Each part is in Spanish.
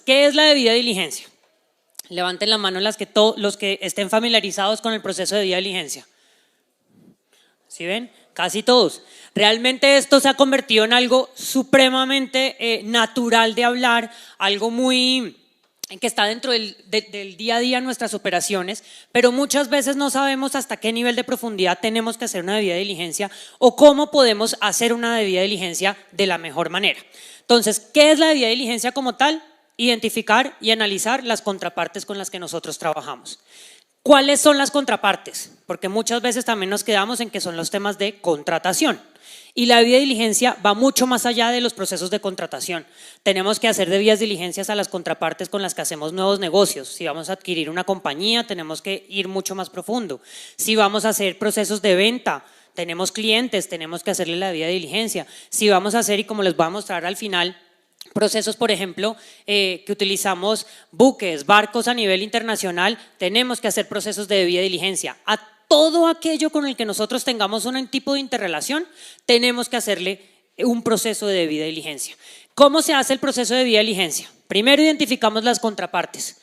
¿qué es la debida diligencia? Levanten la mano los que estén familiarizados con el proceso de debida diligencia. ¿Sí ven? Casi todos. Realmente esto se ha convertido en algo supremamente natural de hablar, algo muy que está dentro del día a día en nuestras operaciones, pero muchas veces no sabemos hasta qué nivel de profundidad tenemos que hacer una debida diligencia o cómo podemos hacer una debida diligencia de la mejor manera. Entonces, ¿qué es la debida diligencia como tal? Identificar y analizar las contrapartes con las que nosotros trabajamos. ¿Cuáles son las contrapartes? Porque muchas veces también nos quedamos en que son los temas de contratación. Y la debida diligencia va mucho más allá de los procesos de contratación. Tenemos que hacer debidas diligencias a las contrapartes con las que hacemos nuevos negocios. Si vamos a adquirir una compañía, tenemos que ir mucho más profundo. Si vamos a hacer procesos de venta, tenemos clientes, tenemos que hacerle la debida diligencia. Si vamos a hacer, y como les voy a mostrar al final, procesos, por ejemplo, que utilizamos buques, barcos a nivel internacional, tenemos que hacer procesos de debida diligencia. A todo aquello con el que nosotros tengamos un tipo de interrelación, tenemos que hacerle un proceso de debida diligencia. ¿Cómo se hace el proceso de debida diligencia? Primero identificamos las contrapartes.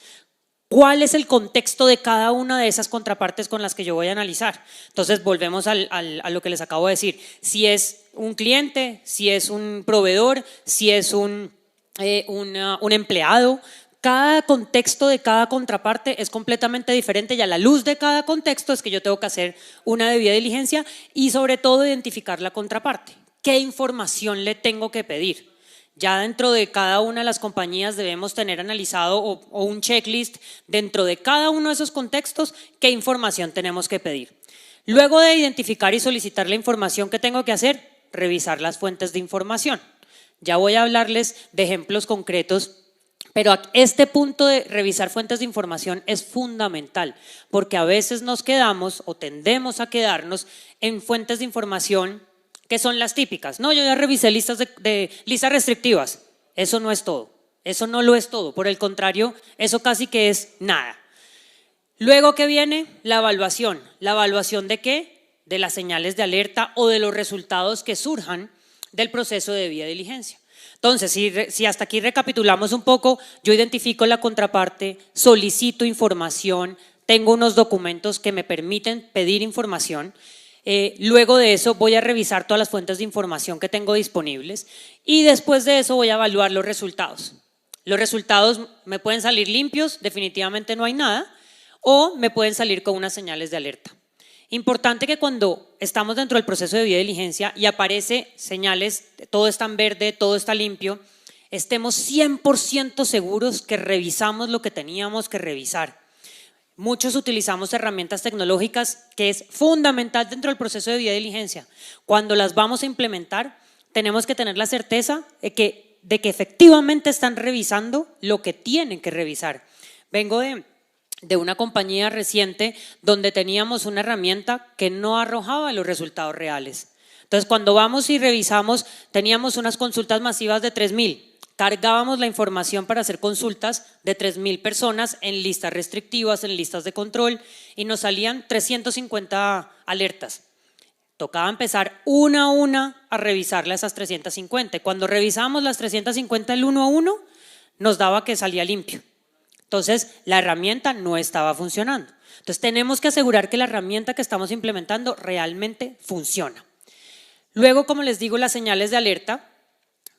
¿Cuál es el contexto de cada una de esas contrapartes con las que yo voy a analizar? Entonces volvemos a lo que les acabo de decir. Si es un cliente, si es un proveedor, si es un empleado, cada contexto de cada contraparte es completamente diferente y a la luz de cada contexto es que yo tengo que hacer una debida diligencia y sobre todo identificar la contraparte. ¿Qué información le tengo que pedir? Ya dentro de cada una de las compañías debemos tener analizado o un checklist dentro de cada uno de esos contextos qué información tenemos que pedir. Luego de identificar y solicitar la información que tengo que hacer, revisar las fuentes de información. Ya voy a hablarles de ejemplos concretos, pero este punto de revisar fuentes de información es fundamental porque a veces nos quedamos o tendemos a quedarnos en fuentes de información que son las típicas. No, yo ya revisé listas listas restrictivas. Eso no es todo. Eso no lo es todo. Por el contrario, eso casi que es nada. Luego, ¿qué viene? La evaluación. ¿La evaluación de qué? De las señales de alerta o de los resultados que surjan del proceso de debida diligencia. Entonces, si hasta aquí recapitulamos un poco, yo identifico la contraparte, solicito información, tengo unos documentos que me permiten pedir información. Luego de eso voy a revisar todas las fuentes de información que tengo disponibles y después de eso voy a evaluar los resultados. Los resultados me pueden salir limpios, definitivamente no hay nada, o me pueden salir con unas señales de alerta. Importante que cuando estamos dentro del proceso de debida diligencia y aparece señales, todo está en verde, todo está limpio, estemos 100% seguros que revisamos lo que teníamos que revisar. Muchos utilizamos herramientas tecnológicas que es fundamental dentro del proceso de debida diligencia. Cuando las vamos a implementar, tenemos que tener la certeza de que efectivamente están revisando lo que tienen que revisar. Vengo de una compañía reciente donde teníamos una herramienta que no arrojaba los resultados reales. Entonces, cuando vamos y revisamos, teníamos unas consultas masivas de 3,000. Cargábamos la información para hacer consultas de 3,000 personas en listas restrictivas, en listas de control y nos salían 350 alertas. Tocaba empezar una a una a revisarle a esas 350. Y cuando revisábamos las 350 el uno a uno, nos daba que salía limpio. Entonces, la herramienta no estaba funcionando. Entonces, tenemos que asegurar que la herramienta que estamos implementando realmente funciona. Luego, como les digo, las señales de alerta.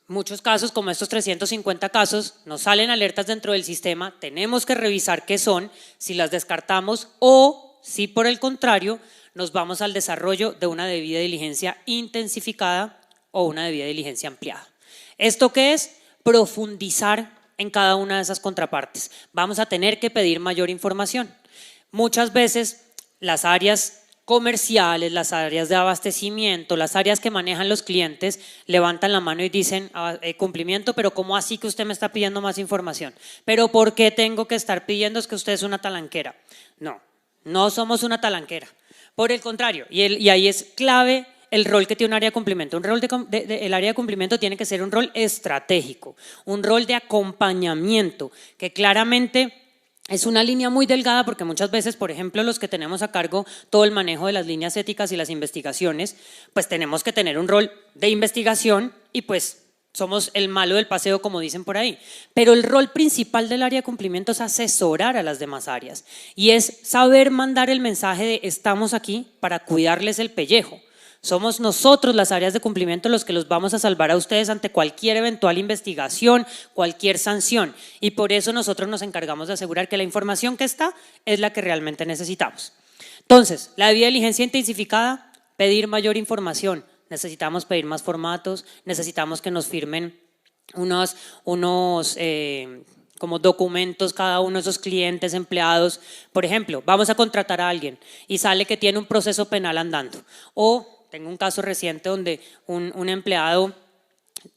Muchos casos, como estos 350 casos, nos salen alertas dentro del sistema, tenemos que revisar qué son, si las descartamos o si por el contrario nos vamos al desarrollo de una debida diligencia intensificada o una debida diligencia ampliada. ¿Esto qué es? Profundizar en cada una de esas contrapartes. Vamos a tener que pedir mayor información. Muchas veces las áreas comerciales, las áreas de abastecimiento, las áreas que manejan los clientes levantan la mano y dicen cumplimiento, pero ¿cómo así que usted me está pidiendo más información? ¿Pero por qué tengo que estar pidiendo? Es que usted es una talanquera. No, no somos una talanquera. Por el contrario, y ahí es clave el rol que tiene un área de cumplimiento. El área de cumplimiento tiene que ser un rol estratégico, un rol de acompañamiento que claramente es una línea muy delgada porque muchas veces, por ejemplo, los que tenemos a cargo todo el manejo de las líneas éticas y las investigaciones, pues tenemos que tener un rol de investigación y pues somos el malo del paseo, como dicen por ahí. Pero el rol principal del área de cumplimiento es asesorar a las demás áreas y es saber mandar el mensaje de estamos aquí para cuidarles el pellejo. Somos nosotros, las áreas de cumplimiento, los que los vamos a salvar a ustedes ante cualquier eventual investigación, cualquier sanción. Y por eso nosotros nos encargamos de asegurar que la información que está es la que realmente necesitamos. Entonces, la debida diligencia intensificada, pedir mayor información. Necesitamos pedir más formatos, necesitamos que nos firmen unos como documentos cada uno de esos clientes, empleados. Por ejemplo, vamos a contratar a alguien y sale que tiene un proceso penal andando. O tengo un caso reciente donde un empleado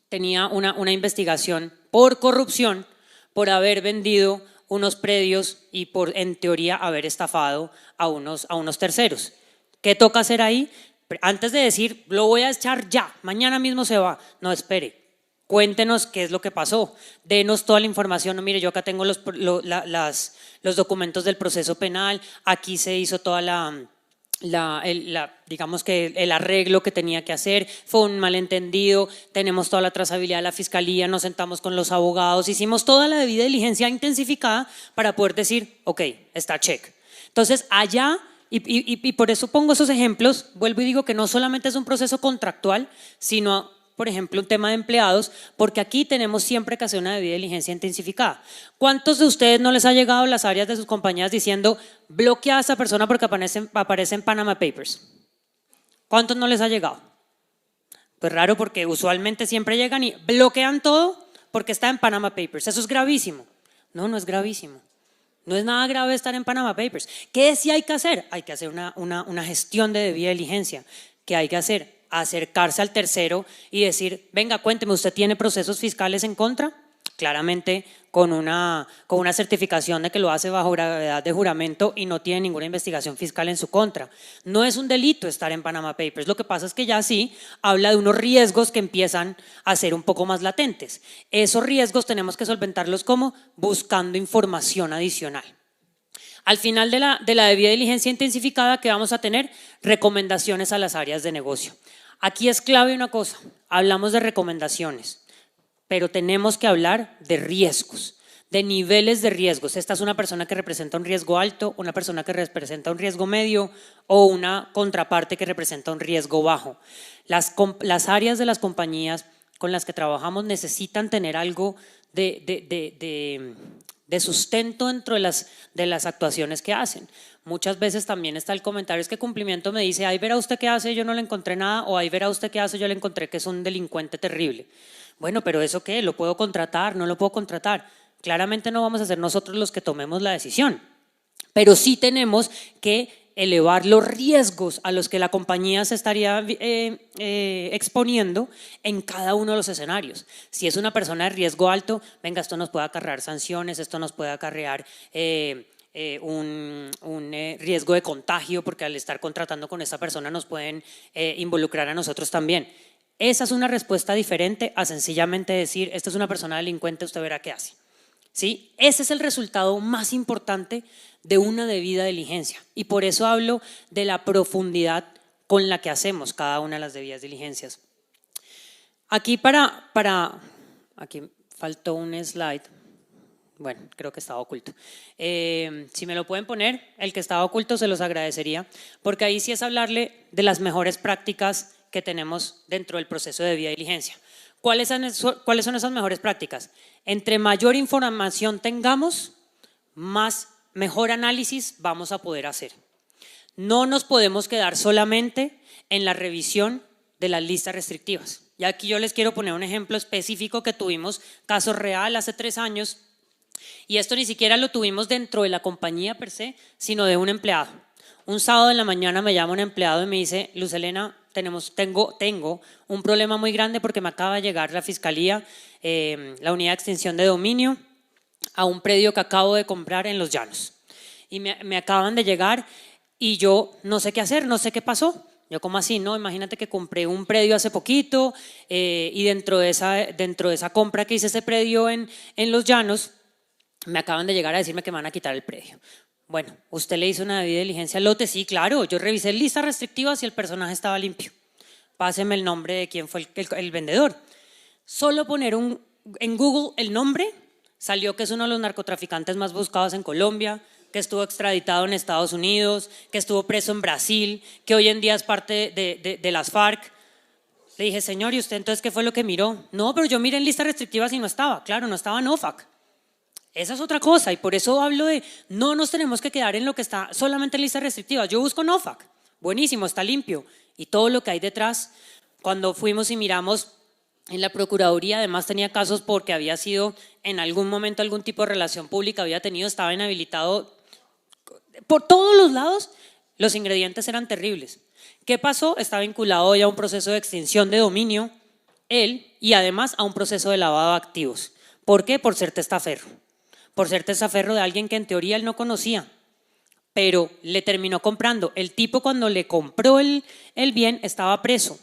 tenía una investigación por corrupción, por haber vendido unos predios y por, en teoría, haber estafado a unos terceros. ¿Qué toca hacer ahí? Antes de decir, lo voy a echar ya, mañana mismo se va. No, espere, cuéntenos qué es lo que pasó, denos toda la información. No, mire, yo acá tengo los documentos del proceso penal, aquí se hizo toda digamos que el arreglo que tenía que hacer, fue un malentendido, tenemos toda la trazabilidad de la fiscalía, nos sentamos con los abogados, hicimos toda la debida diligencia intensificada para poder decir, ok, está check. Entonces allá, y por eso pongo esos ejemplos, vuelvo y digo que no solamente es un proceso contractual, sino por ejemplo, un tema de empleados, porque aquí tenemos siempre que hacer una debida diligencia intensificada. ¿Cuántos de ustedes no les ha llegado a las áreas de sus compañías diciendo bloquea a esa persona porque aparece en Panama Papers? ¿Cuántos no les ha llegado? Pues raro, porque usualmente siempre llegan y bloquean todo porque está en Panama Papers. Eso es gravísimo. No, no es gravísimo. No es nada grave estar en Panama Papers. ¿Qué sí hay que hacer? Hay que hacer una gestión de debida diligencia. ¿Qué hay que hacer? Acercarse al tercero y decir, venga, cuénteme, ¿usted tiene procesos fiscales en contra? Claramente con una certificación de que lo hace bajo gravedad de juramento y no tiene ninguna investigación fiscal en su contra. No es un delito estar en Panama Papers, lo que pasa es que ya sí habla de unos riesgos que empiezan a ser un poco más latentes. Esos riesgos tenemos que solventarlos como buscando información adicional. Al final de la debida diligencia intensificada, que vamos a tener recomendaciones a las áreas de negocio. Aquí es clave una cosa, hablamos de recomendaciones, pero tenemos que hablar de riesgos, de niveles de riesgos. Esta es una persona que representa un riesgo alto, una persona que representa un riesgo medio o una contraparte que representa un riesgo bajo. Las áreas de las compañías con las que trabajamos necesitan tener algo de sustento dentro de las actuaciones que hacen. Muchas veces también está el comentario, es que cumplimiento me dice, ahí verá usted qué hace, yo no le encontré nada, o ahí verá usted qué hace, yo le encontré que es un delincuente terrible. Bueno, pero ¿eso qué? ¿Lo puedo contratar? ¿No lo puedo contratar? Claramente no vamos a ser nosotros los que tomemos la decisión, pero sí tenemos que elevar los riesgos a los que la compañía se estaría exponiendo en cada uno de los escenarios. Si es una persona de riesgo alto, venga, esto nos puede acarrear sanciones, esto nos puede acarrear un riesgo de contagio, porque al estar contratando con esta persona nos pueden involucrar a nosotros también. Esa es una respuesta diferente a sencillamente decir, esta es una persona delincuente, usted verá qué hace. ¿Sí? Ese es el resultado más importante de una debida diligencia y por eso hablo de la profundidad con la que hacemos cada una de las debidas diligencias. Aquí aquí faltó un slide, bueno, creo que estaba oculto. Si me lo pueden poner, el que estaba oculto se los agradecería, porque ahí sí es hablarle de las mejores prácticas que tenemos dentro del proceso de debida diligencia. ¿Cuáles son esas mejores prácticas? Entre mayor información tengamos, mejor análisis vamos a poder hacer. No nos podemos quedar solamente en la revisión de las listas restrictivas. Y aquí yo les quiero poner un ejemplo específico que tuvimos, caso real hace 3 años, y esto ni siquiera lo tuvimos dentro de la compañía per se, sino de un empleado. Un sábado en la mañana me llama un empleado y me dice, Luz Helena, tengo un problema muy grande porque me acaba de llegar la fiscalía, la unidad de extinción de dominio, a un predio que acabo de comprar en Los Llanos. Y me acaban de llegar y yo no sé qué hacer, no sé qué pasó. Yo, ¿cómo así? No, imagínate que compré un predio hace poquito y dentro de esa compra que hice ese predio en Los Llanos, me acaban de llegar a decirme que me van a quitar el predio. Bueno, ¿usted le hizo una debida diligencia al lote? Sí, claro, yo revisé listas restrictivas y el personaje estaba limpio. Páseme el nombre de quién fue el vendedor. Solo poner en Google el nombre, salió que es uno de los narcotraficantes más buscados en Colombia, que estuvo extraditado en Estados Unidos, que estuvo preso en Brasil, que hoy en día es parte de las FARC. Le dije, señor, ¿y usted entonces qué fue lo que miró? No, pero yo miré en listas restrictivas y no estaba. Claro, no estaba en OFAC. Esa es otra cosa y por eso hablo de no nos tenemos que quedar en lo que está solamente en listas restrictivas. Yo busco en OFAC, buenísimo, está limpio. Y todo lo que hay detrás, cuando fuimos y miramos en la Procuraduría, además tenía casos porque había sido en algún momento algún tipo de relación pública, había tenido, estaba inhabilitado. Por todos los lados, los ingredientes eran terribles. ¿Qué pasó? Está vinculado hoy a un proceso de extinción de dominio, él, y además a un proceso de lavado de activos. ¿Por qué? Por ser testaferro. Por ser testaferro de alguien que en teoría él no conocía, pero le terminó comprando. El tipo cuando le compró el bien estaba preso.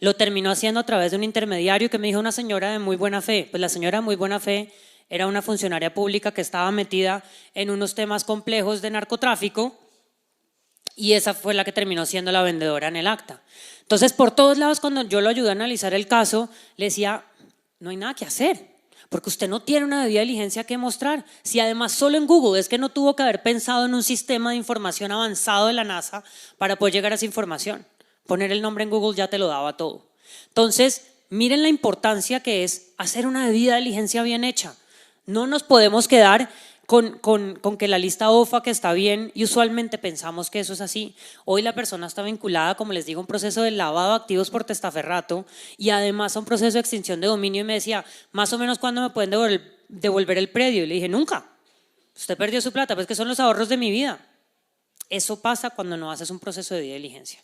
Lo terminó haciendo a través de un intermediario que me dijo una señora de muy buena fe. Pues la señora de muy buena fe era una funcionaria pública que estaba metida en unos temas complejos de narcotráfico y esa fue la que terminó siendo la vendedora en el acta. Entonces, por todos lados, cuando yo lo ayudé a analizar el caso, le decía, no hay nada que hacer, porque usted no tiene una debida diligencia que mostrar. Si además solo en Google es que no tuvo que haber pensado en un sistema de información avanzado de la NASA para poder llegar a esa información. Poner el nombre en Google ya te lo daba todo. Entonces, miren la importancia que es hacer una debida diligencia bien hecha. No nos podemos quedar con que la lista OFAC está bien y usualmente pensamos que eso es así. Hoy la persona está vinculada, como les digo, a un proceso de lavado de activos por testaferrato y además a un proceso de extinción de dominio y me decía, más o menos ¿cuándo me pueden devolver el predio? Y le dije, nunca. Usted perdió su plata, pues que son los ahorros de mi vida. Eso pasa cuando no haces un proceso de debida diligencia.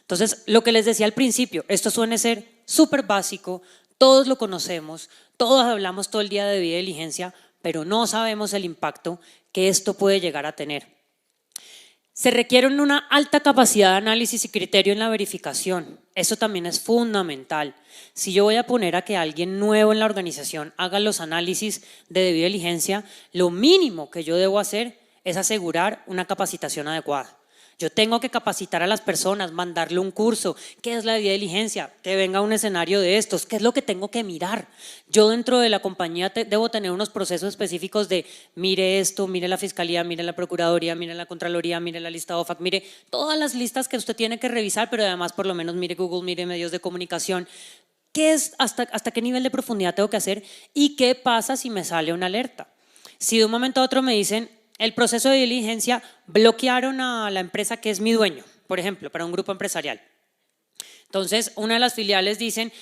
Entonces, lo que les decía al principio, esto suele ser súper básico, todos lo conocemos, todos hablamos todo el día de debida diligencia, pero no sabemos el impacto que esto puede llegar a tener. Se requiere una alta capacidad de análisis y criterio en la verificación. Eso también es fundamental. Si yo voy a poner a que alguien nuevo en la organización haga los análisis de debida diligencia, lo mínimo que yo debo hacer es asegurar una capacitación adecuada. Yo tengo que capacitar a las personas, mandarle un curso, qué es la debida diligencia, que venga un escenario de estos, qué es lo que tengo que mirar. Yo dentro de la compañía debo tener unos procesos específicos de mire esto, mire la fiscalía, mire la procuraduría, mire la contraloría, mire la lista OFAC, mire todas las listas que usted tiene que revisar, pero además por lo menos mire Google, mire medios de comunicación. ¿Qué es, hasta qué nivel de profundidad tengo que hacer y qué pasa si me sale una alerta? Si de un momento a otro me dicen el proceso de diligencia, bloquearon a la empresa que es mi dueño, por ejemplo, para un grupo empresarial. Entonces, una de las filiales dicen,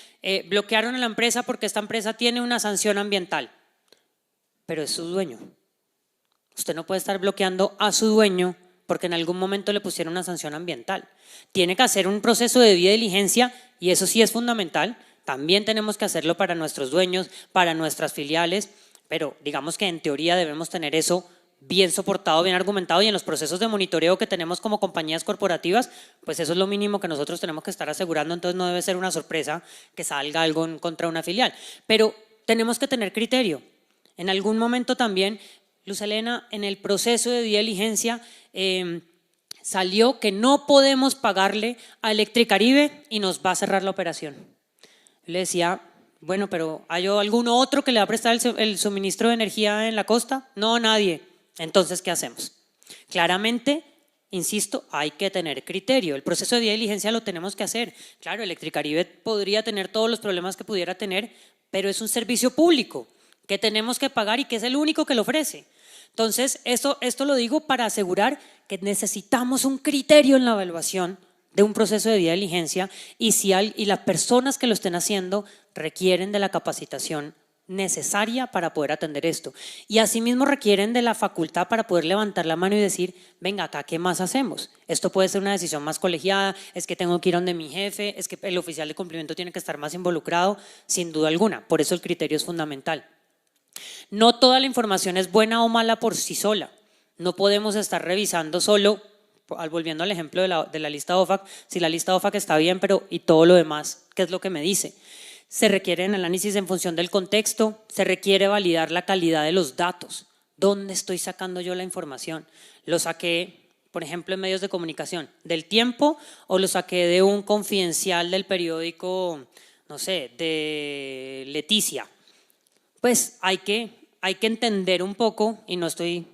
bloquearon a la empresa porque esta empresa tiene una sanción ambiental, pero es su dueño. Usted no puede estar bloqueando a su dueño porque en algún momento le pusieron una sanción ambiental. Tiene que hacer un proceso de debida diligencia y eso sí es fundamental. También tenemos que hacerlo para nuestros dueños, para nuestras filiales, pero digamos que en teoría debemos tener eso bien soportado, bien argumentado y en los procesos de monitoreo que tenemos como compañías corporativas, pues eso es lo mínimo que nosotros tenemos que estar asegurando, entonces no debe ser una sorpresa que salga algo en contra de una filial, pero tenemos que tener criterio. En algún momento también, Luz Helena, en el proceso de diligencia salió que no podemos pagarle a Electricaribe y nos va a cerrar la operación. Le decía, bueno, pero ¿hay alguno otro que le va a prestar el suministro de energía en la costa? No, nadie. Entonces, ¿qué hacemos? Claramente, insisto, hay que tener criterio. El proceso de diligencia lo tenemos que hacer. Claro, Electricaribe podría tener todos los problemas que pudiera tener, pero es un servicio público que tenemos que pagar y que es el único que lo ofrece. Entonces, esto lo digo para asegurar que necesitamos un criterio en la evaluación de un proceso de diligencia y las personas que lo estén haciendo requieren de la capacitación necesaria para poder atender esto y asimismo requieren de la facultad para poder levantar la mano y decir, venga acá, ¿qué más hacemos? Esto puede ser una decisión más colegiada, es que tengo que ir donde mi jefe, es que el oficial de cumplimiento tiene que estar más involucrado, sin duda alguna, por eso el criterio es fundamental. No toda la información es buena o mala por sí sola, no podemos estar revisando solo, volviendo al ejemplo de la lista OFAC, si la lista OFAC está bien, pero ¿y todo lo demás? ¿Qué es lo que me dice? Se requiere un análisis en función del contexto, se requiere validar la calidad de los datos. ¿Dónde estoy sacando yo la información? ¿Lo saqué, por ejemplo, en medios de comunicación del Tiempo o lo saqué de un confidencial del periódico, no sé, de Leticia, pues hay que entender un poco, y no estoy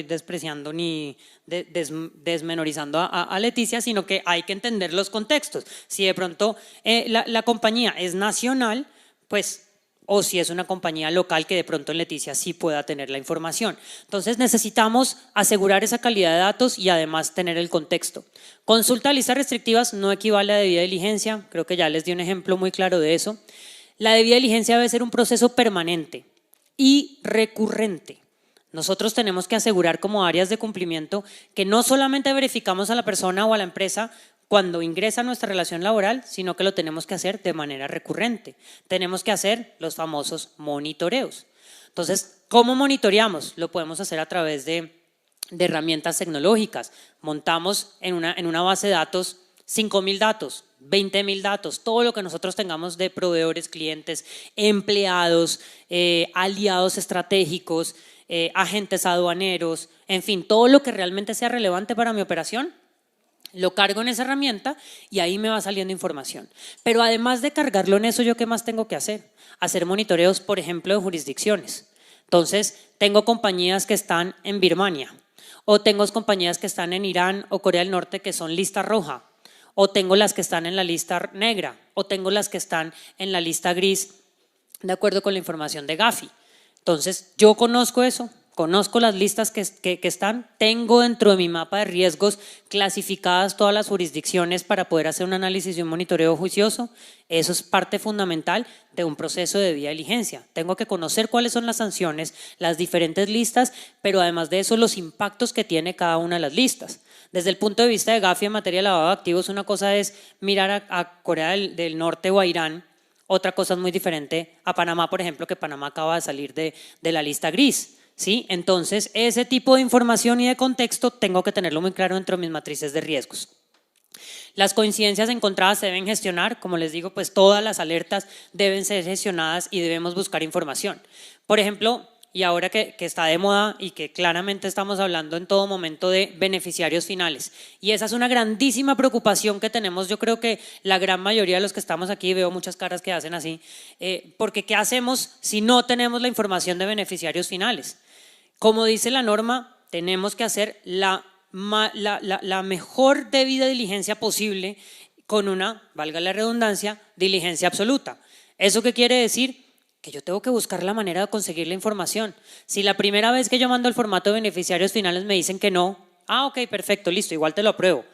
despreciando ni desmenorizando a Leticia, sino que hay que entender los contextos. Si de pronto la compañía es nacional, pues, o si es una compañía local que de pronto en Leticia sí pueda tener la información. Entonces necesitamos asegurar esa calidad de datos y además tener el contexto. Consulta de listas restrictivas no equivale a debida diligencia, creo que ya les di un ejemplo muy claro de eso. La debida diligencia debe ser un proceso permanente y recurrente. Nosotros tenemos que asegurar como áreas de cumplimiento que no solamente verificamos a la persona o a la empresa cuando ingresa a nuestra relación laboral, sino que lo tenemos que hacer de manera recurrente. Tenemos que hacer los famosos monitoreos. Entonces, ¿cómo monitoreamos? Lo podemos hacer a través de herramientas tecnológicas. Montamos en una base de datos 5.000 datos, 20.000 datos, todo lo que nosotros tengamos de proveedores, clientes, empleados, aliados estratégicos, agentes aduaneros, en fin, todo lo que realmente sea relevante para mi operación, lo cargo en esa herramienta y ahí me va saliendo información. Pero además de cargarlo en eso, ¿yo qué más tengo que hacer? Hacer monitoreos, por ejemplo, de jurisdicciones. Entonces, tengo compañías que están en Birmania, o tengo compañías que están en Irán o Corea del Norte que son lista roja, o tengo las que están en la lista negra, o tengo las que están en la lista gris, de acuerdo con la información de Gafi. Entonces, yo conozco eso, conozco las listas que están, tengo dentro de mi mapa de riesgos clasificadas todas las jurisdicciones para poder hacer un análisis y un monitoreo juicioso. Eso es parte fundamental de un proceso de debida diligencia. Tengo que conocer cuáles son las sanciones, las diferentes listas, pero además de eso los impactos que tiene cada una de las listas. Desde el punto de vista de Gafi en materia de lavado de activos, una cosa es mirar a Corea del Norte o a Irán. Otra cosa es muy diferente a Panamá, por ejemplo, que Panamá acaba de salir de la lista gris, ¿sí? Entonces, ese tipo de información y de contexto tengo que tenerlo muy claro dentro de mis matrices de riesgos. Las coincidencias encontradas se deben gestionar, como les digo, pues todas las alertas deben ser gestionadas y debemos buscar información. Por ejemplo, y ahora que está de moda y que claramente estamos hablando en todo momento de beneficiarios finales. Y esa es una grandísima preocupación que tenemos, yo creo que la gran mayoría de los que estamos aquí, veo muchas caras que hacen así, porque ¿qué hacemos si no tenemos la información de beneficiarios finales? Como dice la norma, tenemos que hacer la mejor debida diligencia posible con una, valga la redundancia, diligencia absoluta. ¿Eso qué quiere decir? Que yo tengo que buscar la manera de conseguir la información. Si la primera vez que yo mando el formato de beneficiarios finales me dicen que no, ok, perfecto, listo, igual te lo apruebo.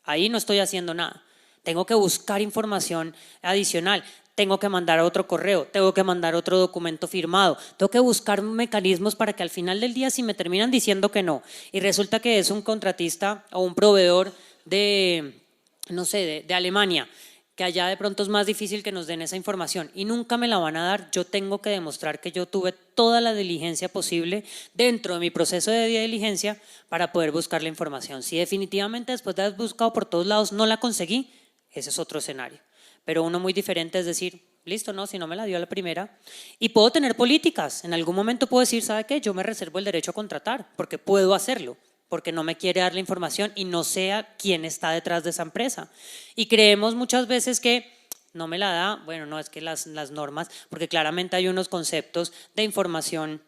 Ahí no estoy haciendo nada. Tengo que buscar información adicional. Tengo que mandar otro correo, tengo que mandar otro documento firmado, tengo que buscar mecanismos para que al final del día, si me terminan diciendo que no y resulta que es un contratista o un proveedor de, no sé, de Alemania, que allá de pronto es más difícil que nos den esa información y nunca me la van a dar, yo tengo que demostrar que yo tuve toda la diligencia posible dentro de mi proceso de diligencia para poder buscar la información. Si definitivamente después de haber buscado por todos lados no la conseguí, ese es otro escenario. Pero uno muy diferente es decir, listo, no, si no me la dio a la primera. Y puedo tener políticas, en algún momento puedo decir, ¿sabe qué? Yo me reservo el derecho a contratar, porque puedo hacerlo, porque no me quiere dar la información y no sé quién está detrás de esa empresa. Y creemos muchas veces que no me la da, bueno, no, es que las normas, porque claramente hay unos conceptos de información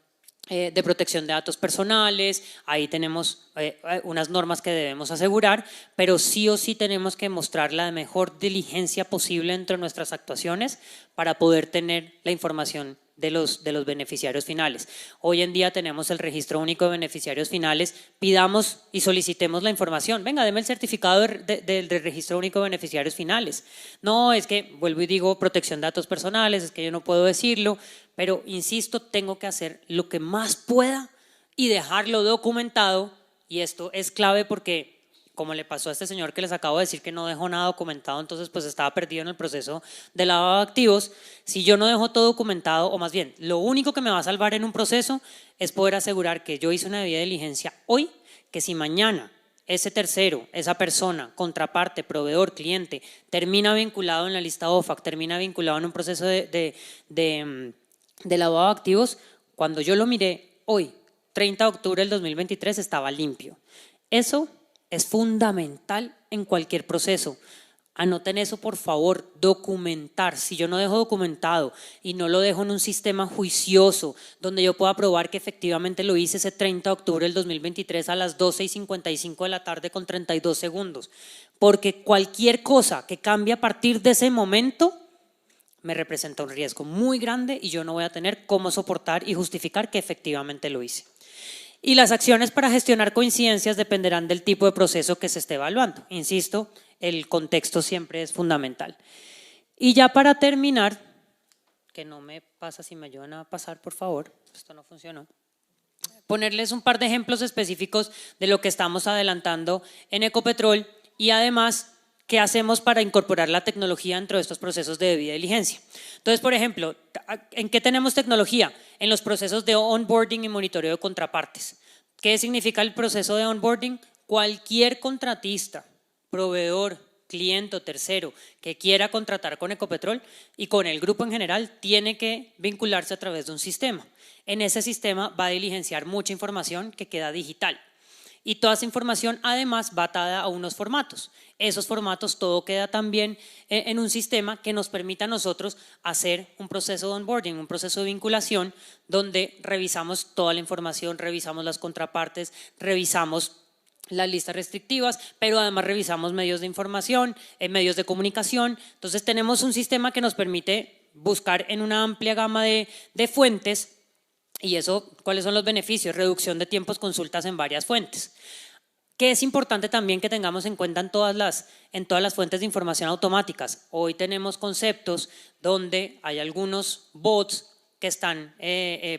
de protección de datos personales, ahí tenemos unas normas que debemos asegurar, pero sí o sí tenemos que mostrar la mejor diligencia posible entre nuestras actuaciones para poder tener la información de los beneficiarios finales. Hoy en día tenemos el registro único de beneficiarios finales, pidamos y solicitemos la información. Venga, deme el certificado del registro único de beneficiarios finales. No, es que, vuelvo y digo, protección de datos personales, es que yo no puedo decirlo, pero insisto, tengo que hacer lo que más pueda y dejarlo documentado, y esto es clave porque como le pasó a este señor que les acabo de decir que no dejó nada documentado, entonces pues estaba perdido en el proceso de lavado de activos. Si yo no dejo todo documentado, o más bien, lo único que me va a salvar en un proceso es poder asegurar que yo hice una debida diligencia hoy, que si mañana ese tercero, esa persona, contraparte, proveedor, cliente, termina vinculado en la lista OFAC, termina vinculado en un proceso de lavado de activos, cuando yo lo miré hoy, 30 de octubre del 2023, estaba limpio. Eso es fundamental en cualquier proceso. Anoten eso, por favor, documentar. Si yo no dejo documentado y no lo dejo en un sistema juicioso donde yo pueda probar que efectivamente lo hice ese 30 de octubre del 2023 a las 12:55 de la tarde con 32 segundos, porque cualquier cosa que cambie a partir de ese momento me representa un riesgo muy grande y yo no voy a tener cómo soportar y justificar que efectivamente lo hice. Y las acciones para gestionar coincidencias dependerán del tipo de proceso que se esté evaluando. Insisto, el contexto siempre es fundamental. Y ya para terminar, que no me pasa, si me ayudan a pasar, por favor, esto no funcionó. Ponerles un par de ejemplos específicos de lo que estamos adelantando en Ecopetrol y además qué hacemos para incorporar la tecnología dentro de estos procesos de debida diligencia. Entonces, por ejemplo, ¿en qué tenemos tecnología? En los procesos de onboarding y monitoreo de contrapartes. ¿Qué significa el proceso de onboarding? Cualquier contratista, proveedor, cliente o tercero que quiera contratar con Ecopetrol y con el grupo en general tiene que vincularse a través de un sistema. En ese sistema va a diligenciar mucha información que queda digital. Y toda esa información además va atada a unos formatos. Esos formatos todo queda también en un sistema que nos permita a nosotros hacer un proceso de onboarding, un proceso de vinculación donde revisamos toda la información, revisamos las contrapartes, revisamos las listas restrictivas, pero además revisamos medios de información, medios de comunicación. Entonces tenemos un sistema que nos permite buscar en una amplia gama de fuentes. Y eso, ¿cuáles son los beneficios? Reducción de tiempos, consultas en varias fuentes. Que es importante también que tengamos en cuenta en todas las fuentes de información automáticas. Hoy tenemos conceptos donde hay algunos bots que están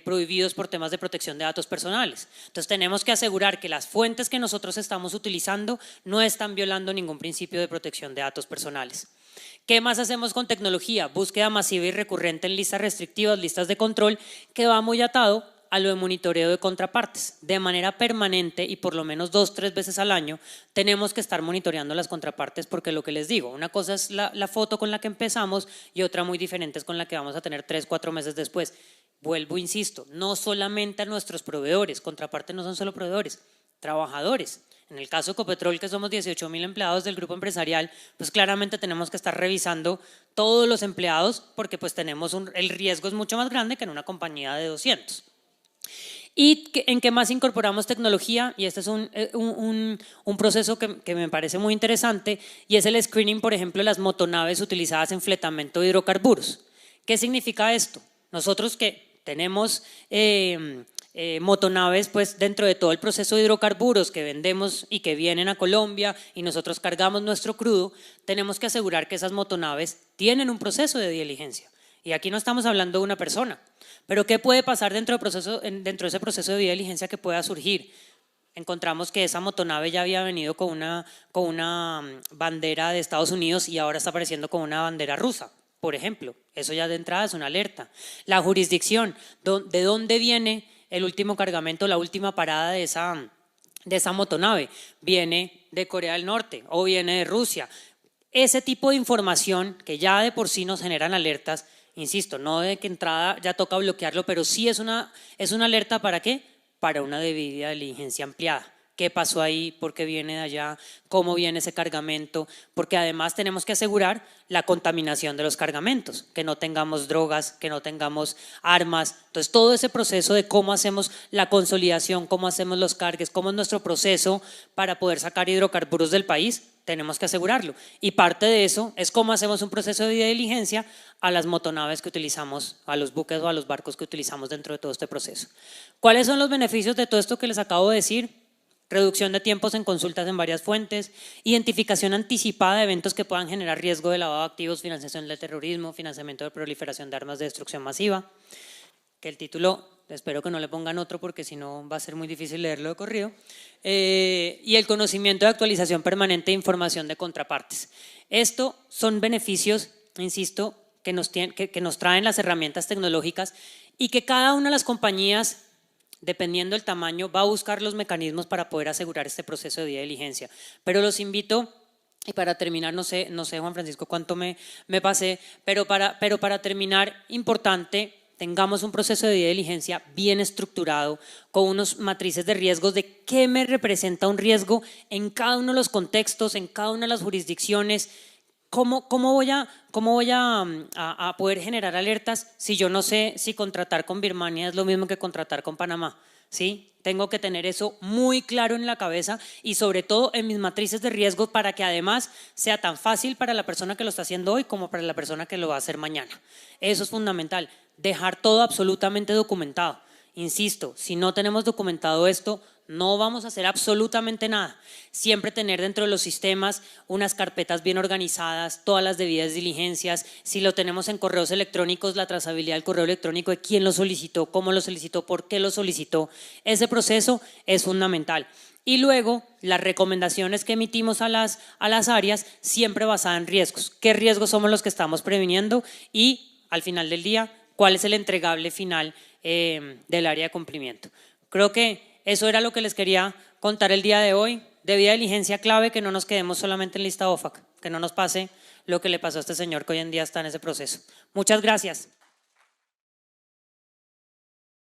prohibidos por temas de protección de datos personales. Entonces tenemos que asegurar que las fuentes que nosotros estamos utilizando no están violando ningún principio de protección de datos personales. ¿Qué más hacemos con tecnología? Búsqueda masiva y recurrente en listas restrictivas, listas de control, que va muy atado a lo de monitoreo de contrapartes. De manera permanente y por lo menos 2-3 veces al año tenemos que estar monitoreando las contrapartes porque lo que les digo, una cosa es la foto con la que empezamos y otra muy diferente es con la que vamos a tener 3-4 meses después. Vuelvo, insisto, no solamente a nuestros proveedores, contrapartes no son solo proveedores, trabajadores. En el caso de Ecopetrol, que somos 18.000 empleados del grupo empresarial, pues claramente tenemos que estar revisando todos los empleados porque pues tenemos el riesgo es mucho más grande que en una compañía de 200. ¿Y en qué más incorporamos tecnología? Y este es un proceso que me parece muy interesante y es el screening, por ejemplo, de las motonaves utilizadas en fletamento de hidrocarburos. ¿Qué significa esto? Nosotros que tenemos motonaves pues dentro de todo el proceso de hidrocarburos que vendemos y que vienen a Colombia y nosotros cargamos nuestro crudo, tenemos que asegurar que esas motonaves tienen un proceso de diligencia. Y aquí no estamos hablando de una persona, pero ¿qué puede pasar dentro de ese proceso de diligencia que pueda surgir? Encontramos que esa motonave ya había venido con una bandera de Estados Unidos y ahora está apareciendo con una bandera rusa, por ejemplo. Eso ya de entrada es una alerta. La jurisdicción, ¿de dónde viene el último cargamento, la última parada de esa motonave? ¿Viene de Corea del Norte o viene de Rusia? Ese tipo de información que ya de por sí nos generan alertas, insisto, no de que entrada ya toca bloquearlo, pero sí es una alerta ¿para qué? Para una debida diligencia ampliada. ¿Qué pasó ahí? ¿Por qué viene de allá? ¿Cómo viene ese cargamento? Porque además tenemos que asegurar la contaminación de los cargamentos, que no tengamos drogas, que no tengamos armas. Entonces todo ese proceso de cómo hacemos la consolidación, cómo hacemos los cargues, cómo es nuestro proceso para poder sacar hidrocarburos del país, tenemos que asegurarlo. Y parte de eso es cómo hacemos un proceso de diligencia a las motonaves que utilizamos, a los buques o a los barcos que utilizamos dentro de todo este proceso. ¿Cuáles son los beneficios de todo esto que les acabo de decir? Reducción de tiempos en consultas en varias fuentes, identificación anticipada de eventos que puedan generar riesgo de lavado de activos, financiación del terrorismo, financiamiento de proliferación de armas de destrucción masiva, que el título, espero que no le pongan otro porque si no va a ser muy difícil leerlo de corrido, y el conocimiento de actualización permanente de información de contrapartes. Esto son beneficios, insisto, que nos traen las herramientas tecnológicas y que cada una de las compañías, dependiendo del tamaño, va a buscar los mecanismos para poder asegurar este proceso de debida diligencia. Pero los invito, y para terminar, no sé Juan Francisco cuánto me pasé, pero para terminar, importante, tengamos un proceso de debida diligencia bien estructurado, con unos matrices de riesgos de qué me representa un riesgo en cada uno de los contextos, en cada una de las jurisdicciones, cómo voy a poder generar alertas si yo no sé si contratar con Birmania es lo mismo que contratar con Panamá? ¿Sí? Tengo que tener eso muy claro en la cabeza y sobre todo en mis matrices de riesgo para que además sea tan fácil para la persona que lo está haciendo hoy como para la persona que lo va a hacer mañana. Eso es fundamental, dejar todo absolutamente documentado. Insisto, si no tenemos documentado esto, no vamos a hacer absolutamente nada. Siempre tener dentro de los sistemas unas carpetas bien organizadas, todas las debidas diligencias. Si lo tenemos en correos electrónicos, la trazabilidad del correo electrónico de quién lo solicitó, cómo lo solicitó, por qué lo solicitó. Ese proceso es fundamental. Y luego, las recomendaciones que emitimos a las áreas, siempre basadas en riesgos. ¿Qué riesgos somos los que estamos previniendo? Y al final del día, ¿cuál es el entregable final del área de cumplimiento? Creo que eso era lo que les quería contar el día de hoy. Debida diligencia clave, que no nos quedemos solamente en lista OFAC, que no nos pase lo que le pasó a este señor que hoy en día está en ese proceso. Muchas gracias.